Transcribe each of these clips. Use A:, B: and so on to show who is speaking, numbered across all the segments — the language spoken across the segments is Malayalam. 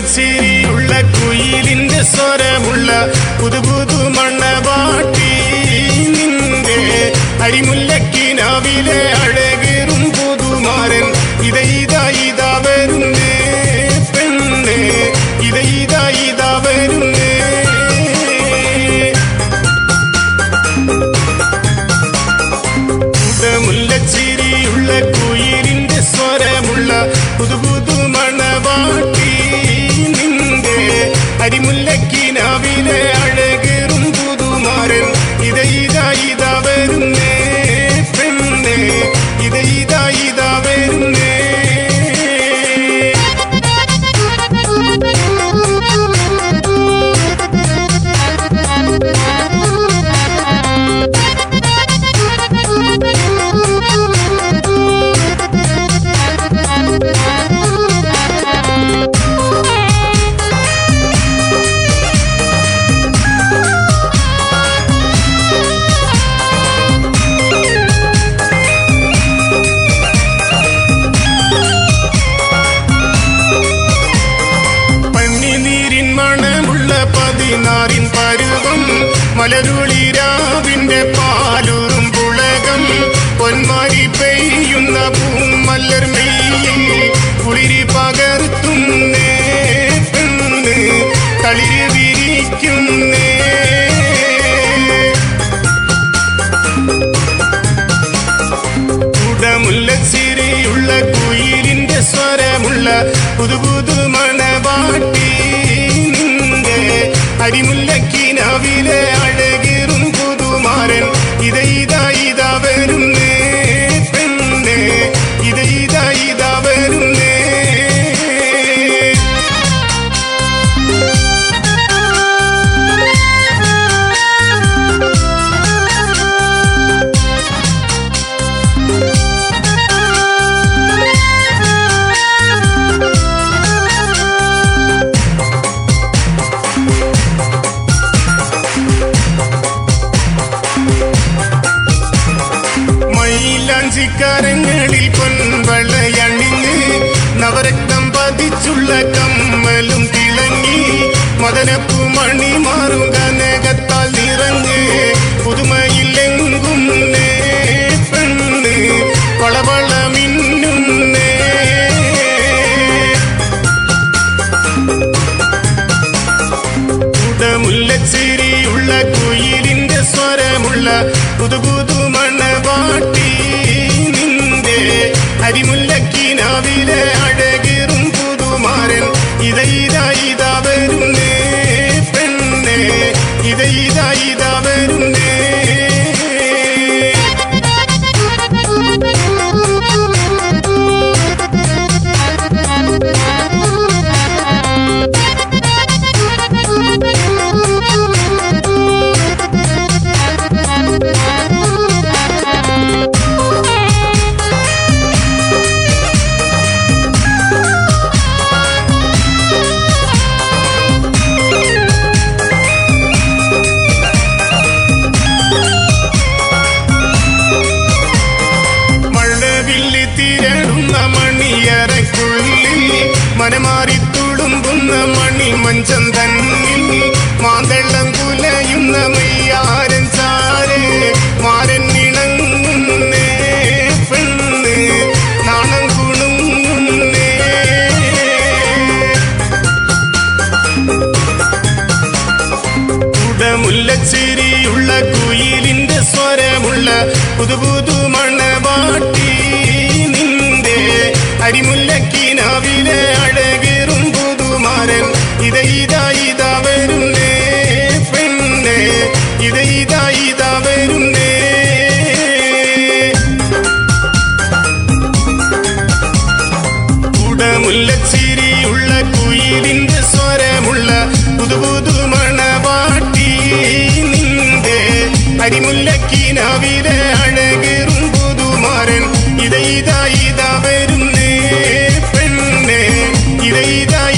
A: ചിരിയുള്ള കുയിലിന്റെ സ്വരമുള്ള പുതുപുതു മണവാട്ടി നിന്റെ അരിമുല്ലക്കിനാവിലെ അഴകേറും പുതുമാരൻ ഇതാ വരുന്നേ പെണ്ണേ ഇതാ വരുന്നേ മുല്ലച്ചിരിയുള്ള കുയിലിന്റെ സ്വരമുള്ള പുതുപുതു മണവാട്ടി നിന്റെ അരിമുല്ലക്കിനാവിലെ അഴകേറും പുതുമാരൻ ഇതാ വരുന്നേ പെണ്ണേ ഇതാ വരുന്നേ പതിനാറിൻ പരുവം മലരുളിരാവിന്റെ പാലൂറും പുളകം പൊന്മാരി പെയ്യുന്ന പൂമല്ലർ മെയ്യിൽ കുളിരി പകർത്തുന്നേ പെണ്ണ് തളിര് വിരിക്കുന്നേ മുല്ലച്ചിരിയുള്ള കുയിലിന്റെ സ്വരമുള്ള പുതുപുതു മണവാട്ടി അരിമുല്ലക്കിനാവിലെ അഴകേറും പുതുമാരൻ ഇതാ വരുന്നേ പെണ്ണേ ഇതാ വരുന്നേ കരങ്ങളിൽ പൊൻവളയണിഞ്ഞ് നവരക്തം പതിച്ചുള്ള കമ്മലും തിളങ്ങി മദനപ്പൂമണി മാറുക നേകത്താൽ നിറഞ്ഞ് പുതുമയിലെങ്കും പെണ്ണ് വളവള മിന്നുന്നേ മുല്ലച്ചിരിയുള്ള കുയിലിന്റെ സ്വരമുള്ള പുതുപുതു മണവാട്ടി അരിമുല്ലക്കിനാവിലെ അഴകേറും പുതുമാരൻ ഇതാ വരുന്നേ പെണ്ണേ ഇതാ വരുന്നേ മനമാറി തുളുമ്പുന്ന മണിമഞ്ചം തന്നിൽ മാതളം കുലയുന്ന മയ്യാരൻ ചാരേ മാരൻ ഇണങ്ങുന്നേ പെണ്ണ് നാണം കുണുങ്ങുന്നേ മുല്ലച്ചിരിയുള്ള കുയിലിന്റെ സ്വരമുള്ള പുതുപുതു മണവാട്ടി നിന്റെ അരിമുല്ലക്കിനാവിലെ അഴകേറും പുതുമാരൻ ഇതാ വരുന്നേ പെണ്ണേ ഇതാ വരുന്നേ മുല്ലച്ചിരിയുള്ള കുയിലിന്റെ സ്വരമുള്ള പുതുപുതു മണവാട്ടി നിന്റെ അരിമുല്ലക്കിനാവിലെ അഴകേറും പുതുമാരൻ ഇതാ വരുന്നേ പെണ്ണേ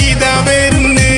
A: ഇതാ വരുന്നേ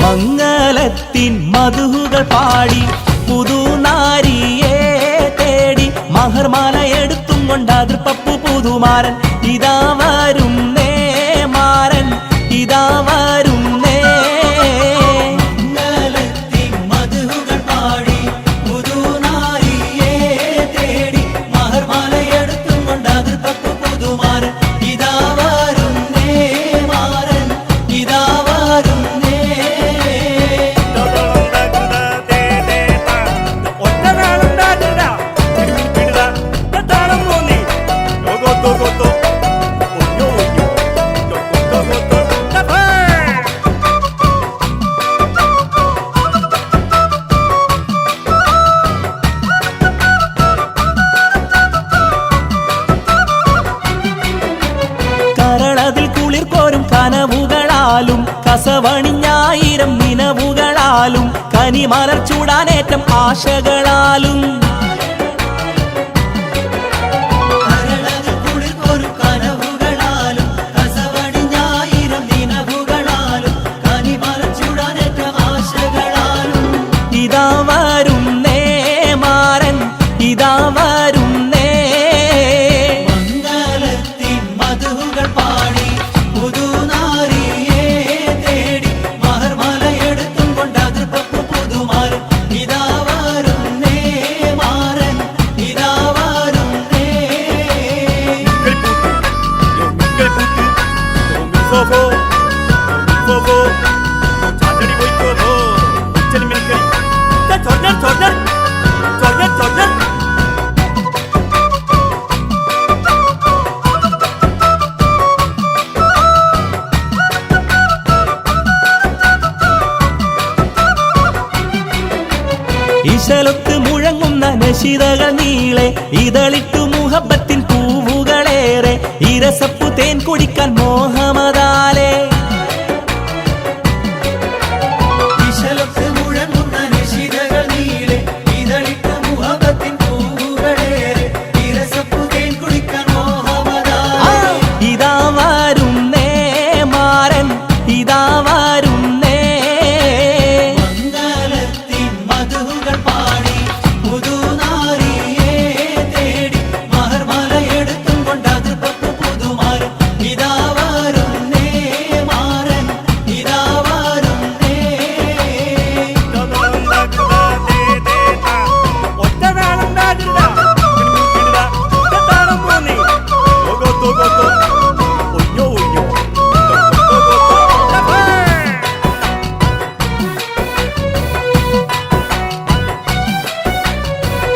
B: മംഗളത്തിൻ മധുകൾ പാടി പുതുനാരിയെ തേടി മഹർമാല എടുത്തും കൊണ്ട് അതിർപ്പപ്പു പുതുമാരൻ ഇതാ വരുന്നേ മാരൻ ഇതാ വരുന്നേ. മംഗളത്തിൻ മധുകൾ പാടി പുതുനാരിയെ തേടി മഹർമാല എടുത്തും കൊണ്ട് അതിർപ്പപ്പു പുതുമാരൻ ഇതാ വരുന്നേ മാരൻ ഇതാ വരുന്നേ. കരളതിൽ കുളിർക്കോരും കനവുകളാലും കസവണിഞ്ഞായിരം നിനവുകളാലും കനിമലർ ചൂടാനേറ്റം ആശകളാലും ഇതാ വരുന്നേ മാരൻ ഇതാ വരുന്നേ. മംഗളത്തിൻ മധുകൾ പാടി പുതുനാരിയെ തേടി മഹർമാല എടുത്തും കൊണ്ട് അതിർപ്പപ്പു പുതുമാരൻ ഇതാ വരുന്നേ മാരൻ ഇതാ വരുന്നേ. ഇശലൊത്ത് മുഴങ്ങുന്ന നശിതകൾ നീളെ ഇതളിട്ടു മുഹബത്തിൻ പൂവുകളേറെ ഇരസപ്പു തേൻ കുടിക്കാൻ മോഹമതാലേ. ഇതാ വരുന്നേ മാരൻ ഇതാ വരുന്നേ. മംഗളത്തിൻ മധുകൾ പാടി പുതുനാരിയെ തേടി മഹർമാല എടുത്തും കൊണ്ട് അതിർപ്പപ്പു പുതുമാരൻ ഇതാ വരുന്നേ മാരൻ ഇതാ വരുന്നേ.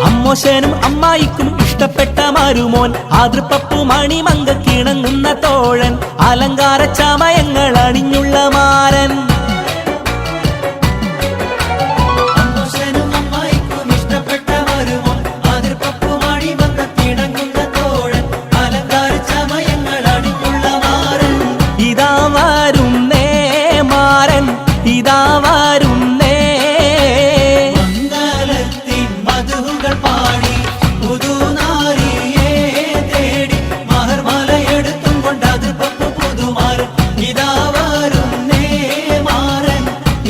B: അമ്മോശനും അമ്മായിക്കും ഇഷ്ടപ്പെട്ട മരുമോൻ അതിർപ്പപ്പു മണിമങ്ക കിണങ്ങുന്ന തോഴൻ അലങ്കാര ചമയങ്ങൾ അണിഞ്ഞുള്ള മാരൻ. ഇതാ വരുന്നേ മാരൻ ഇതാ വരുന്നേ. മംഗളത്തിൻ മധുകൾ പാടി പുതുനാരിയെ തേടി മഹർമാല എടുത്തും കൊണ്ട് അതിർപ്പപ്പു പുതുമാരൻ ഇതാ വരുന്നേ മാരൻ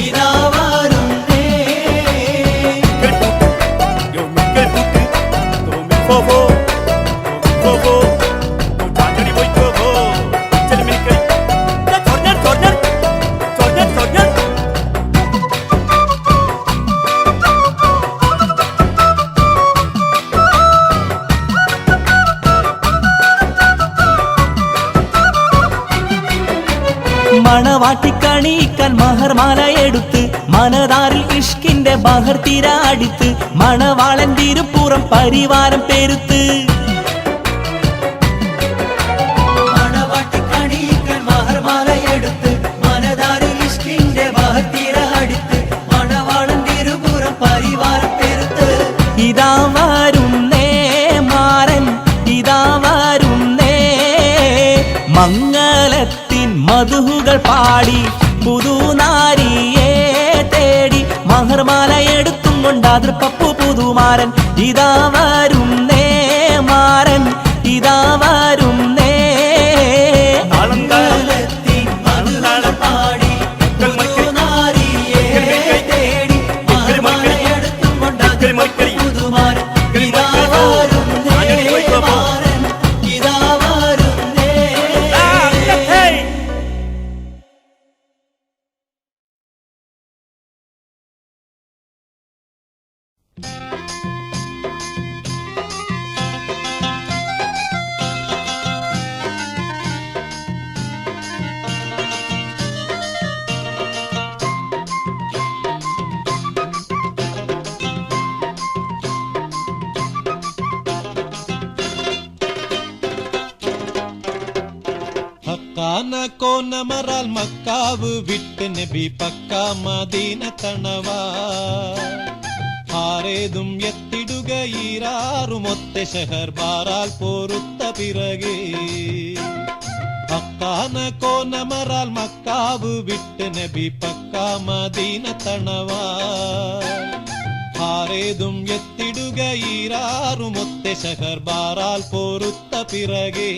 B: ഇതാ വരുന്നേ. മണവാട്ടിക്കണിയിക്കാൻ മഹർമാല എടുത്ത് മനതാരിൽ ഇഷ്കിന്റെ ബഹർ തിരാടിത്ത് മണവാളൻ തിരുപ്പുറം പരിവാരം പെരുത്ത്. മണവാട്ടിക്കണിയിക്കാൻ മഹർമാല എടുത്ത് മനതാരിൽ ഇഷ്കിന്റെ ബഹർ മാതൃപ്പപ്പു പുതുമാരൻ ഇതാ വരുന്നേ മാരൻ ഇതാ വരുന്നേ
C: കോനമറാൽ മക്കാവ് വിട്ട് നബി പക്ക മദീന തണവാ ആരേതും എത്തിടുക ഈരാറുമൊത്ത ഷഹർ ബാറാൽ പോരുത്ത പിറകെ അക്കാന കോനമറാൽ മക്കാവ് വിട്ട് നബി പക്ക മദീന തണവാ ആരേതും എത്തിടുക ഈരാറുമൊത്ത ഷഹർ ബാറാൽ പോരുത്ത പിറകെ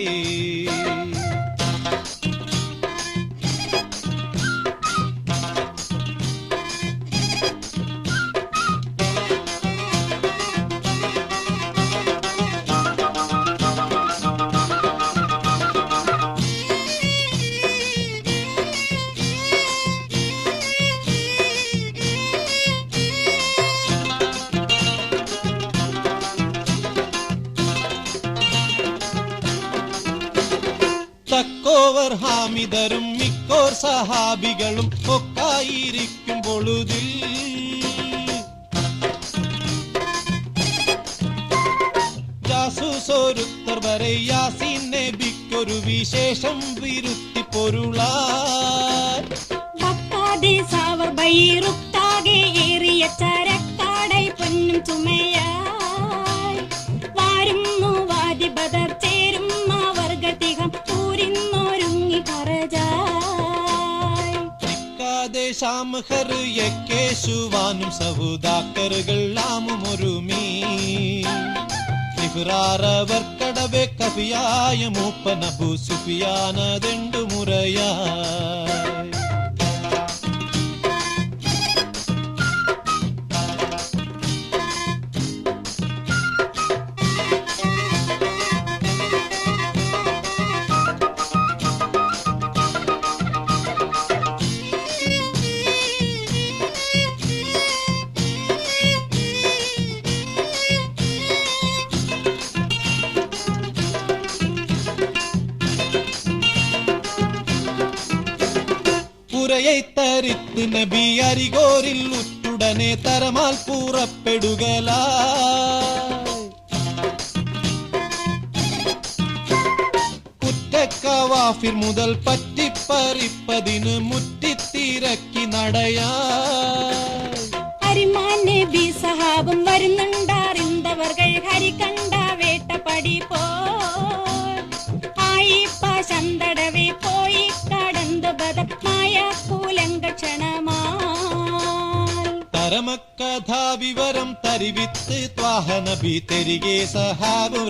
C: തക്കോവർ ഹാമിദരും മിക്കോർ സഹാബികളും ഒക്കായിരിക്കും പൊഴുതിൽ ജാസൂസോരുത്തർ വരെ യാസീൻ നബിക്കൊരു വിശേഷം വിരുത്തി
D: പൊരുളായി ഏറിയ ചരക്കാടൈ പൊന്നും ചുമയായി വാരുന്നു വാദി ബദർ ചേരും വർഗതികം
C: യേശുവാനും സഹോദാക്കറുകളാമും ഒരുമീ ഇഫ്രാറവർ കടവെ കവിയായ മൂപ്പൻ അബൂ സുഫിയാനതെണ്ടു മുറയായി തരിത്ത് നബി അരികോരിൽ ഉറ്റുടനെ തരമാൽ പൂറപ്പെടുകലായി കുറ്റക്കവാഫിർ മുതൽ പറ്റിപ്പറിപ്പതിന് മുറ്റിത്തിരക്കി നടയായി
D: അരിമാൻ നബി സഹാബും വരുന്നുണ്ടാറിന്തവർകൾ ഹരി കണ്ട വേട്ടപ്പടി പോയി പാശന്തടവെ പോയി കടந்து ബദമായ
C: തരമക്കഥാ വിവരം തരിവിത്ത് ത്വാഹ നബി തെരികെ സഹാബു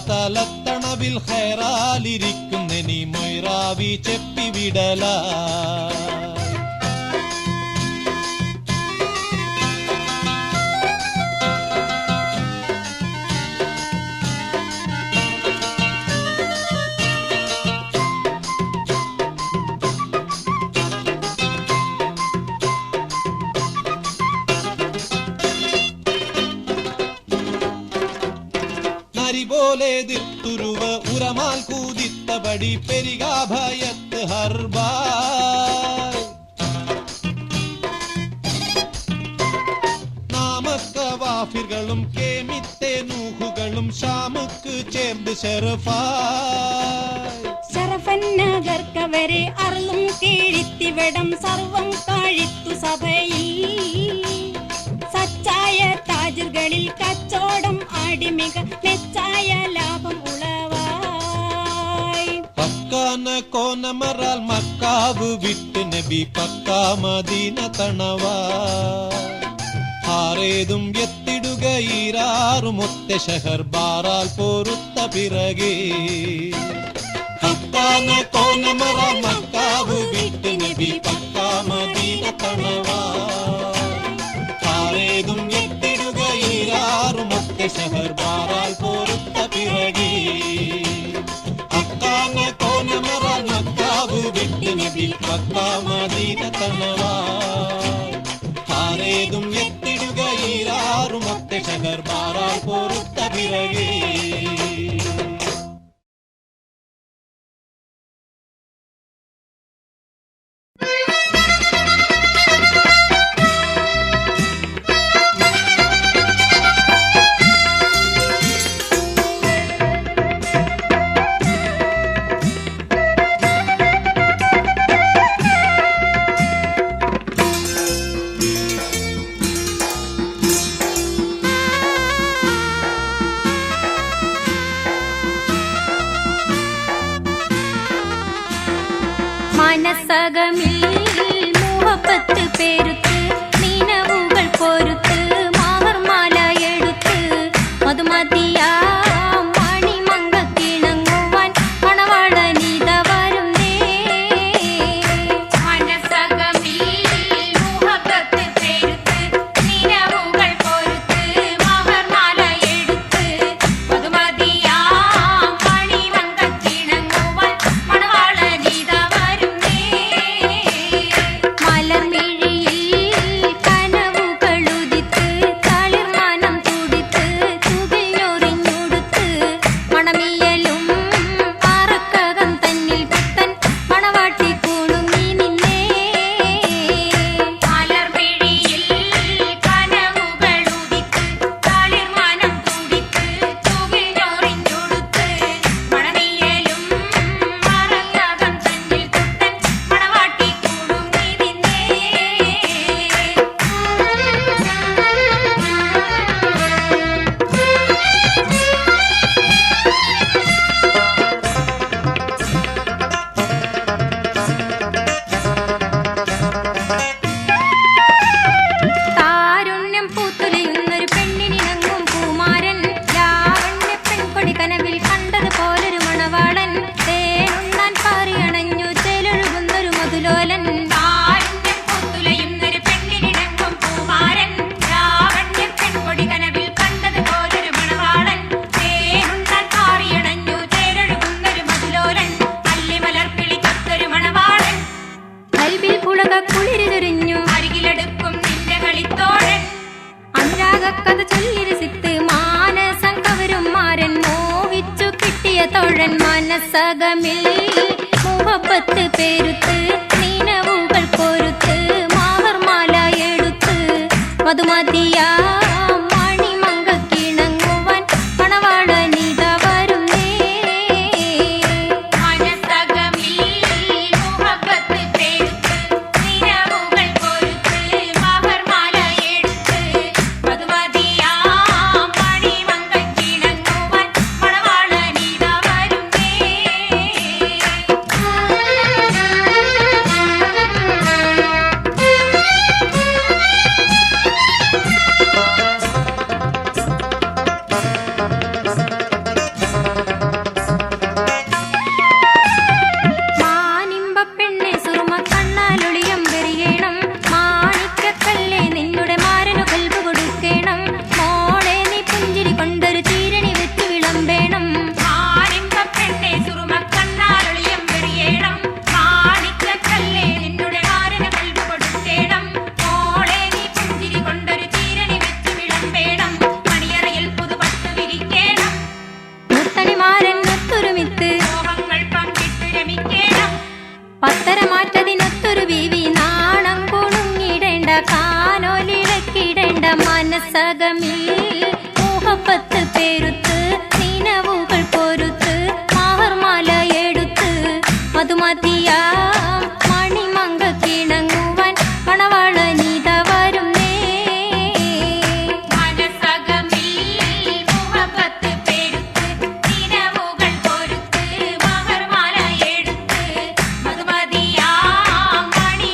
C: തലത്തണവിൽ ഖൈറാലിരിക്കുന്നെനി മൊയ്റാവി ചെപ്പിവിടല പോലെ ദിർത്തുരുവ ഉരമാൽ കൂതിത്തപടി പെരികാഭയത്ത് ഹർബായ് നാമക്കവാഫികളും കേമിത്തെ നൂഹുകളും ഷാമുക്ക് ചേർന്ന് ഷറഫായ്
D: ശരഫന്നഗർക്കവരെ അറുളും കീഴിത്തിവിടം സർവം കാഴിത്തു സഭയിൽ സച്ചായ താജുകളിൽ കച്ചോടം ആടിമിക മെച്ചായ ലാഭം ഉളവായി
C: പക്കാന കോനമറാൽ മക്കാവ് വിട്ട് നബി പക്കാ മദീന തണവാ ആരേതും എത്തിടുക ഈരാറുമൊത്ത ഷഹർ ബാറാൽ പോരുത്ത പിറകെ ഹത്താന കോനമറ മക്കാവ് വിട്ട് നബി പക്കാ മദീന തണവാ ആരേതും എത്തിടുക ഈരാറുമൊത്ത ഷഹർ ബാറാൽ പോരുത്ത പിറകെ ഹത്താന കോനമറ മക്കാവ് വിട്ട് നബി പക്കാ മദീന തണവാ ആരേതും എത്തിടുക ഈരാറുമൊത്ത ഷഹർ ബാറാൽ പോരുത്ത പിറകെ
E: മനസ്സകമിൽ മുഹബത്ത് പേരുത്ത് നിനവുകൾ പോരുത്ത് മാവർമാല എടുത്ത് മധുമതിയാ മണിമംഗത്തിണങ്ങുവാൻ മണവാളനിത വരുന്നേ മനസ്സകമിൽ മുഹബത്ത് പേരുത്ത് നിനവുകൾ പോരുത്ത് മാവർമാല എടുത്ത് മധുമതിയാ മണിമംഗത്തിണങ്ങുവാൻ മണവാളനിത മനസ്സകമിൽ മുഹബത്ത് പേരുത്ത് നിനവുകൾ പോരുത്ത് മാവർമാല എടുത്ത് മധുമതിയാ മണിമംഗക്കിണങ്ങുവാൻ മണവാളനിത വരുന്നേ മനസ്സകമിൽ മുഹബത്ത് പേരുത്ത് നിനവുകൾ പോരുത്ത് മാവർമാല എടുത്ത് മധുമതിയാ മണിമംഗക്കിണങ്ങുവാൻ മണവാളനിത വരുന്നേ പത്തരമാറ്റതിനൊത്തൊരു വിവി നാണം കുണുങ്ങിടേണ്ട കാനോലിളക്കിടേണ്ട മനസ്സകമിൽ മുഹബത്ത് പേരുത്ത് നിനവുകൾ പോരുത്ത് മാവർമാല എടുത്ത് മധുമതിയാ മണിമംഗക്കിണങ്ങുവാൻ മണവാളനിത വരുന്നേ മനസ്സകമിൽ മുഹബത്ത് പേരുത്ത് നിനവുകൾ പോരുത്ത് മാവർമാല എടുത്ത് മധുമതിയാ മണി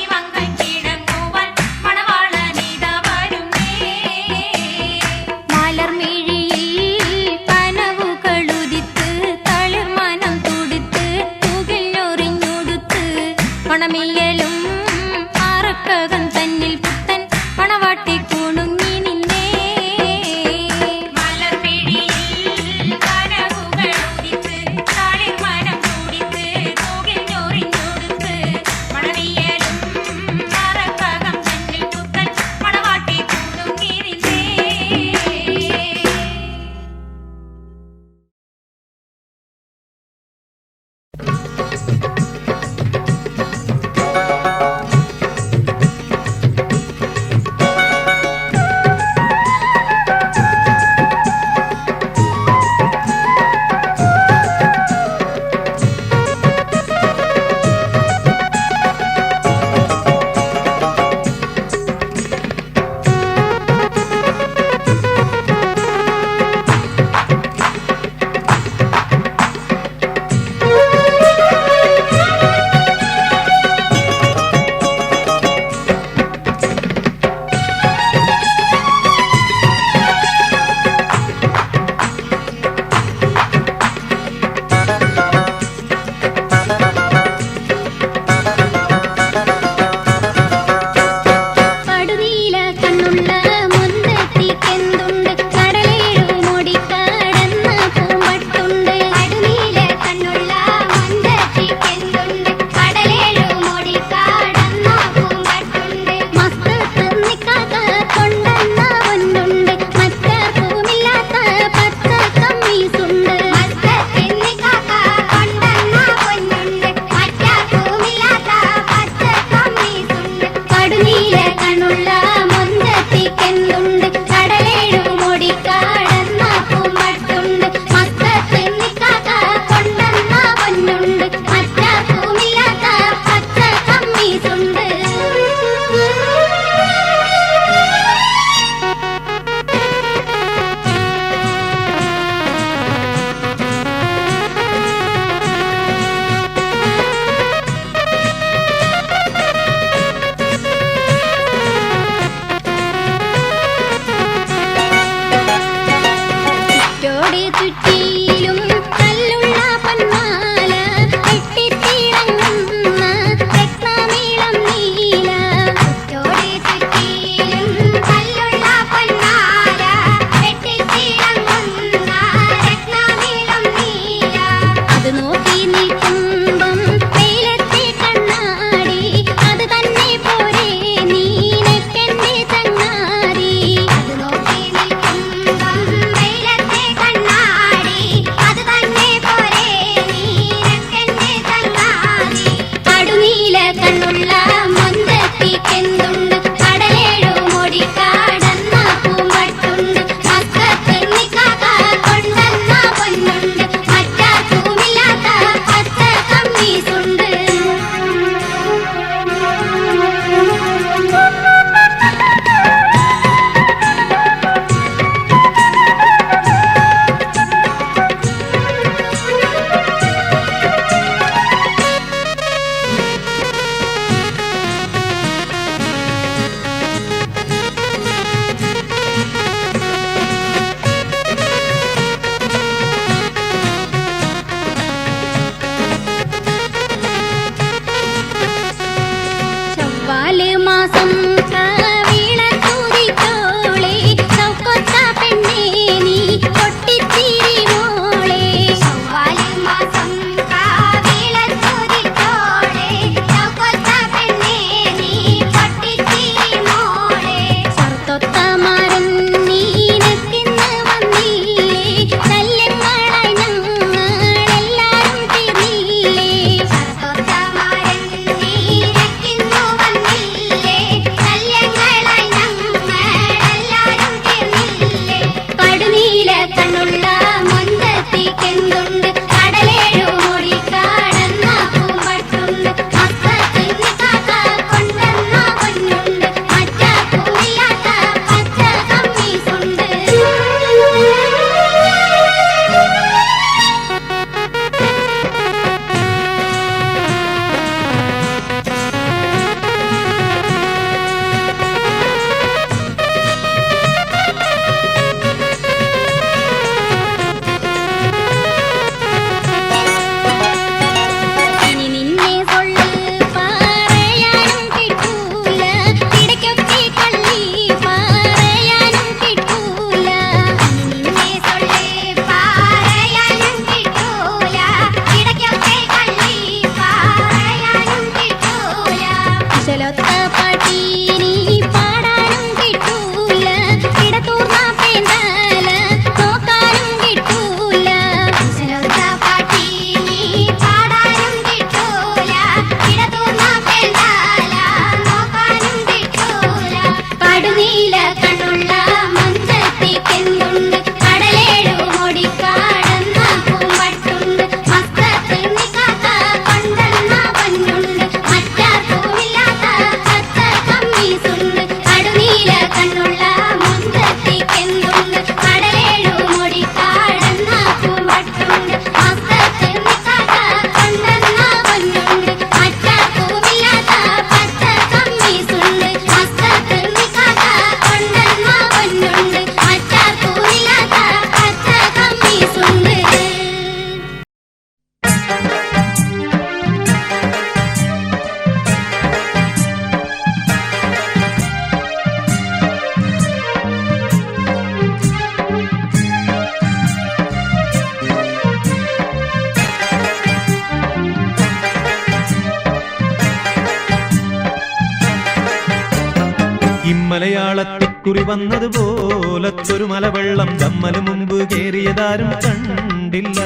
F: ഇക്കുറി വന്നതുപോലത്തൊരു മലവെള്ളം നമ്മല് മുമ്പ് കേറിയതാരും കണ്ടില്ല.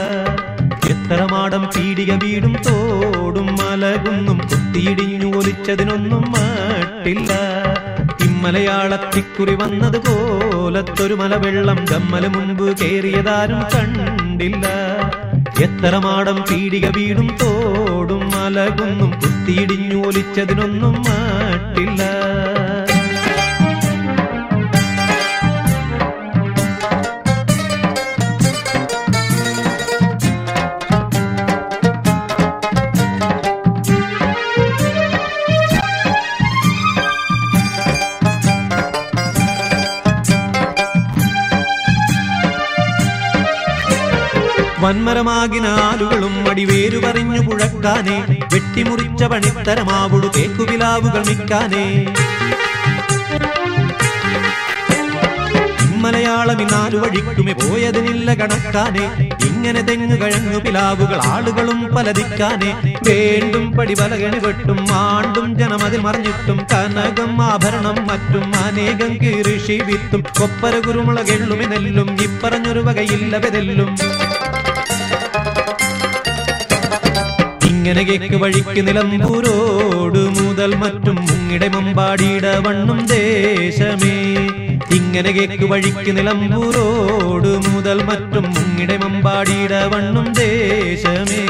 F: എത്ര മാടം പീടിക വീടും തോടും മലകുന്നും കുത്തിയിടിഞ്ഞു ഒലിച്ചതിനൊന്നും മട്ടില്ല. ഇമ്മലയാളത്തിക്കുറി വന്നതുപോലത്തൊരു മലവെള്ളം നമ്മല് മുമ്പ് കേറിയതാരും കണ്ടില്ല. എത്ര മാടം പീടിക വീടും തോടും മലകുന്നും കുത്തിയിടിഞ്ഞു ഒലിച്ചതിനൊന്നും മട്ടില്ല. വന്മരമാകിനാലുകളും അടിവേരു പറഞ്ഞു പുഴക്കാനേ, വെട്ടിമുറിച്ച പണിത്തരമാവുടു തേക്കുപിലാവുകൾ മിക്കാനേ. മലയാളമിനാലു വഴിക്കുമേ പോയതിനില്ല കണക്കാനേ. ഇങ്ങനെ തെങ്ങു കഴങ്ങു പിലാവുകൾ ആളുകളും പലതിക്കാനേ. വേണ്ടും പടി പലകണി വെട്ടും ആണ്ടും ജനമതിൽ മറിഞ്ഞിട്ടും കനകം ആഭരണം മറ്റും അനേകം കീറിഷി വിത്തും കൊപ്പര കുരുമുളകെള്ളുമി നെല്ലും ഇപ്പറഞ്ഞൊരു വകയില്ല വെതെല്ലും. ഇങ്ങനെ കേക്ക് വഴിക്ക് നിലമ്പൂരോട് മുതൽ മറ്റും മുങ്ങിടെ മമ്പാടിയുടെ വണ്ണും ദേശമേ. ഇങ്ങനെ കേക്ക് വഴിക്ക് നിലമ്പൂരോട് മുതൽ മറ്റും മുങ്ങിടെ മമ്പാടിയുടെ വണ്ണും ദേശമേ.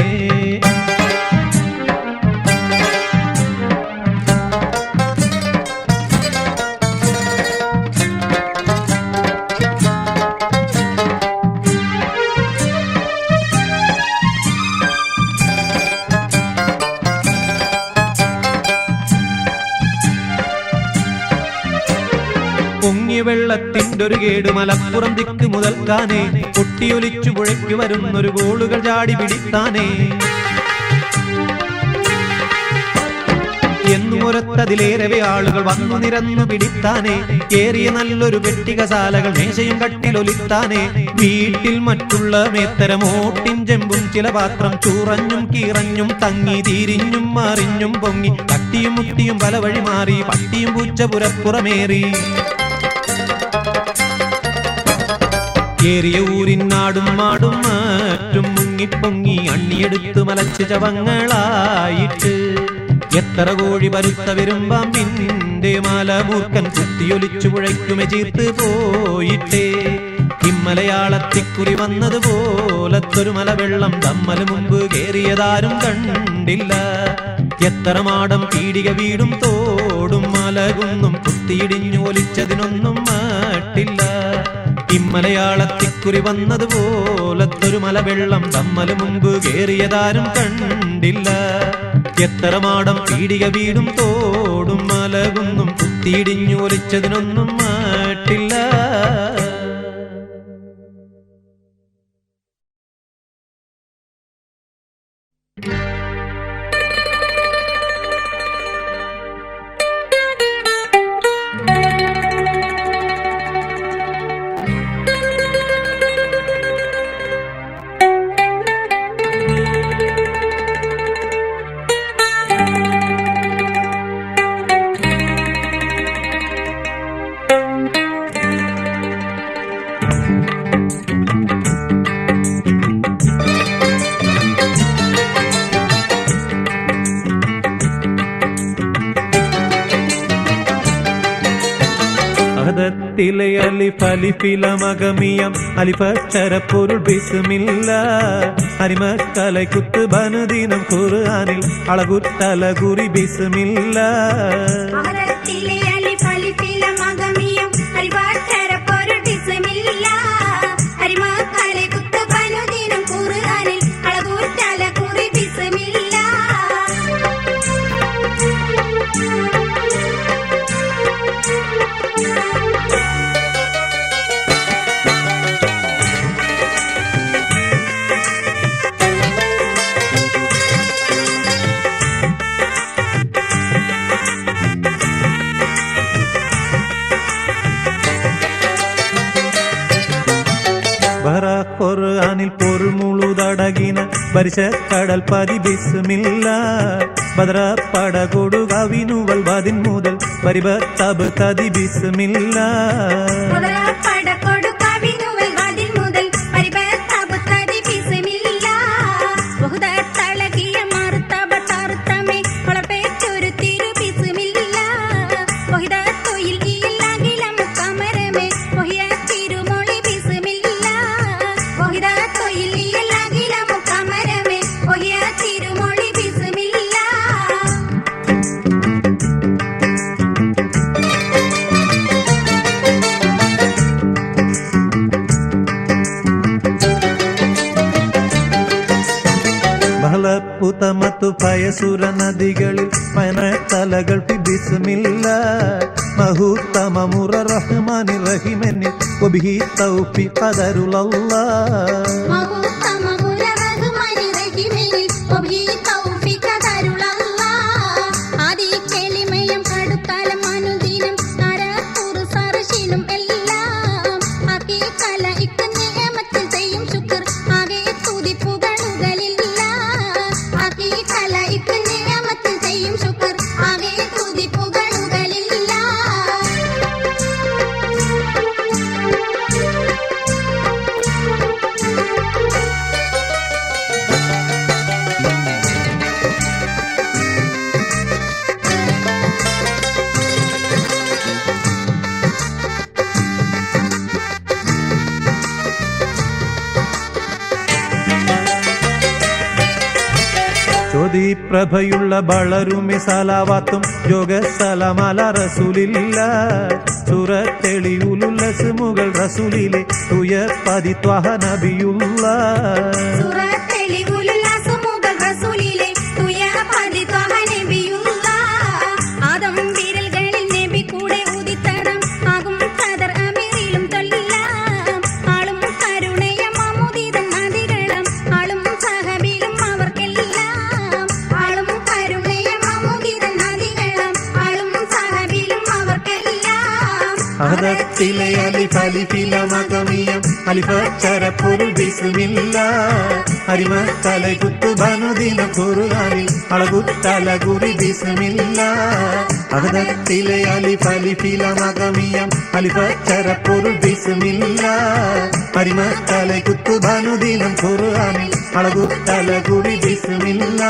F: പൊങ്ങിയ വെള്ളത്തിൻ്റെ ഒരു കേട് മലപ്പുറം ദിക്ക് മുതൽക്കാനേ. പൊട്ടിയൊലിച്ചു പുഴയ്ക്ക് വരുന്നൊരു ഗോളുകൾ ചാടി പിടിത്താനേ. എന്നുമൊരത്തതിലേറെ ആളുകൾ വന്നു നിരന്നു പിടിത്താനേ. കേറിയ നല്ലൊരു പെട്ടികസാലകൾ മേശയും കട്ടിലൊലിത്താനേ. വീട്ടിൽ മറ്റുള്ള മേത്തരമോട്ടിൻ ചെമ്പും ചില പാത്രം ചൂറഞ്ഞും കീറഞ്ഞും തങ്ങി തിരിഞ്ഞും മറിഞ്ഞും പൊങ്ങി തട്ടിയും മുട്ടിയും പല വഴി മാറി പട്ടിയും പൂച്ച പുരപ്പുറമേറി. കേറിയ ഊരിനാടും മാടും മാറ്റും മുങ്ങിപ്പൊങ്ങി അണ്ണിയെടുത്തു മലച്ച് ചവങ്ങളായിട്ട്. എത്ര കോഴി പരുത്ത വരുമ്പാമ്പിന്റെ മലമൂർക്കൻ കുത്തിയൊലിച്ചു പുഴയ്ക്കുമെ ചീർത്ത് പോയിട്ടേ. ഇമ്മലയാളത്തിക്കുറി വന്നതുപോലത്തൊരു മലവെള്ളം നമ്മല് മുമ്പ് കേറിയതാരും കണ്ടില്ല. എത്ര മാടം പീടിക വീടും തോടും മലകുന്നും കുത്തിയിടിഞ്ഞു ഒലിച്ചതിനൊന്നും മട്ടില്ല. ഇമ്മലയാളത്തിക്കുറി വന്നതുപോലത്തൊരു മലവെള്ളം നമ്മല് മുമ്പ് കേറിയതാരും കണ്ടില്ല. എത്ര മാടം പീടിക വീടും തോടും മലകുന്നും കുത്തിയിടിഞ്ഞു ഒലിച്ചതിനൊന്നും മട്ടില്ല. ത്തിലെ അലിഫലിഫിലമകമിയം അലിഫക്ഷരപ്പൊരുൾ ബിസ്മില്ല. അരിമക്കலை കുത്ത് ബനുദിനം ഖുർആനിൽ അളകുത്തല കുറി ബിസ്മില്ല. ഖുർആനിൽ പൊരുൾ മുഴുതടകിന പരിശ കടൽ പതി ബിസ്മില്ല ബദ്ര പട കൊടുകവിനുവൽ വതിൻ മുതൽ പരിബത്തബ് തതി ബിസ്മില്ല പുതമത്തു ഭയസുര നദികളിൽ പനത്തലകൾ ബിസ്മില്ല മഹൂത്തമമുറ റഹ്മാനി റഹിമനിൽ വബിഹി തൗഫീഖ് ഖദറുല്ലല്ലാഹ് പ്രഭയുള്ള ബളരുമി സലാവാത്തും യോഗ സലമല റസൂലില്ല സൂറത്തെളിയുലുല്ലസ് മുകൾ റസൂലിലെ തുയ പതിത്വഹ നബിയുള്ള അഹദത്തിലെ അലിഫ് അലിഫില മകമിയം അലിഫച്ചര പൊരുൾ ബിസ്മില്ല അരിമത്തല കുത്തുബനുദിന ഖുർആനിൽ അളകുത്തല ഗുരി ബിസ്മില്ല അഹദത്തിലെ അലിഫ് അലിഫില മകമിയം അലിഫച്ചര പൊരുൾ ബിസ്മില്ല അരിമത്തല കുത്തുബനുദിന ഖുർആനിൽ അളകുത്തല ഗുരി ബിസ്മില്ല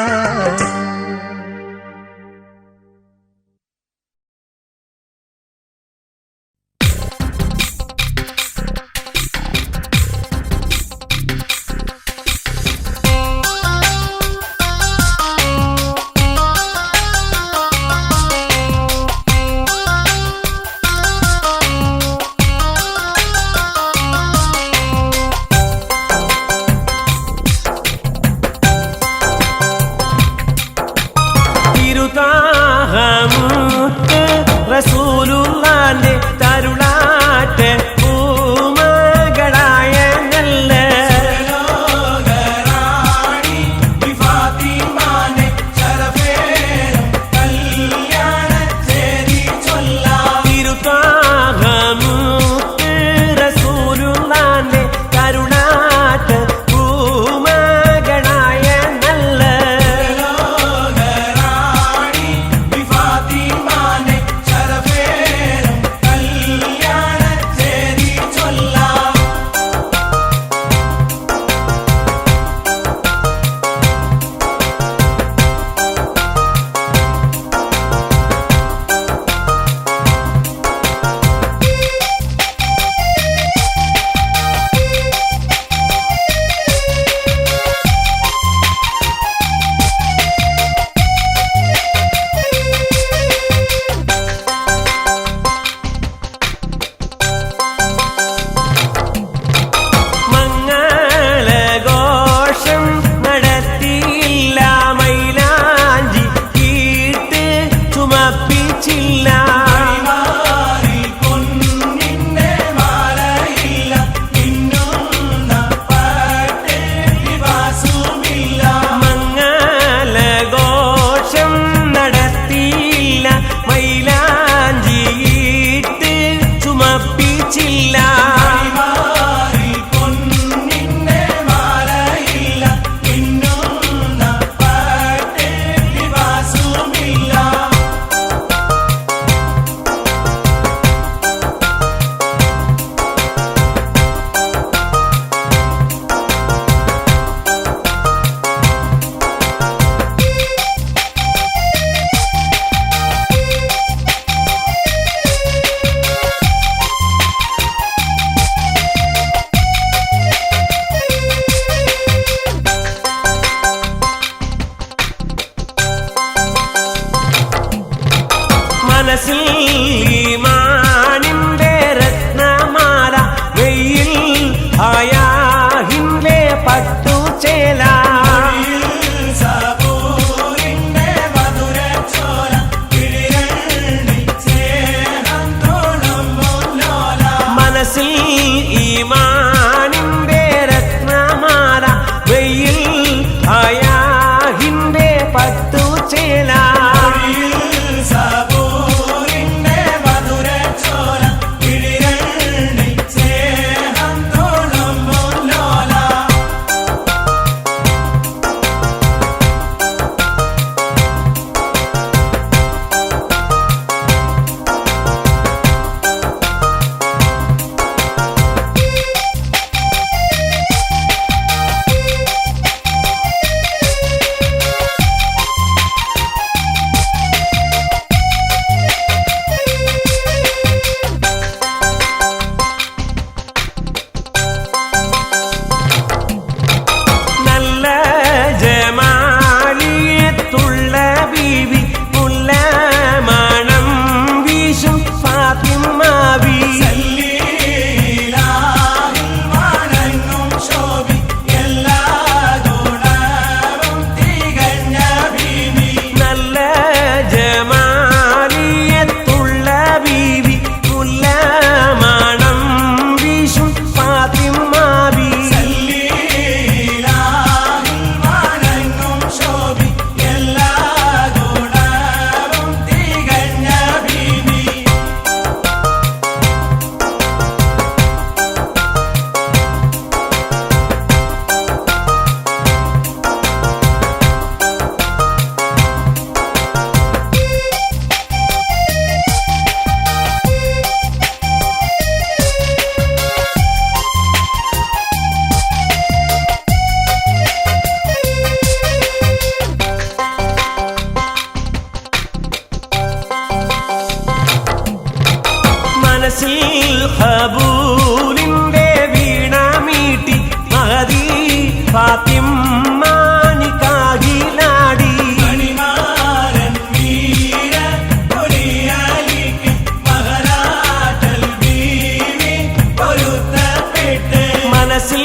B: മനസ്സിൽ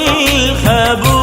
B: ഹബൂ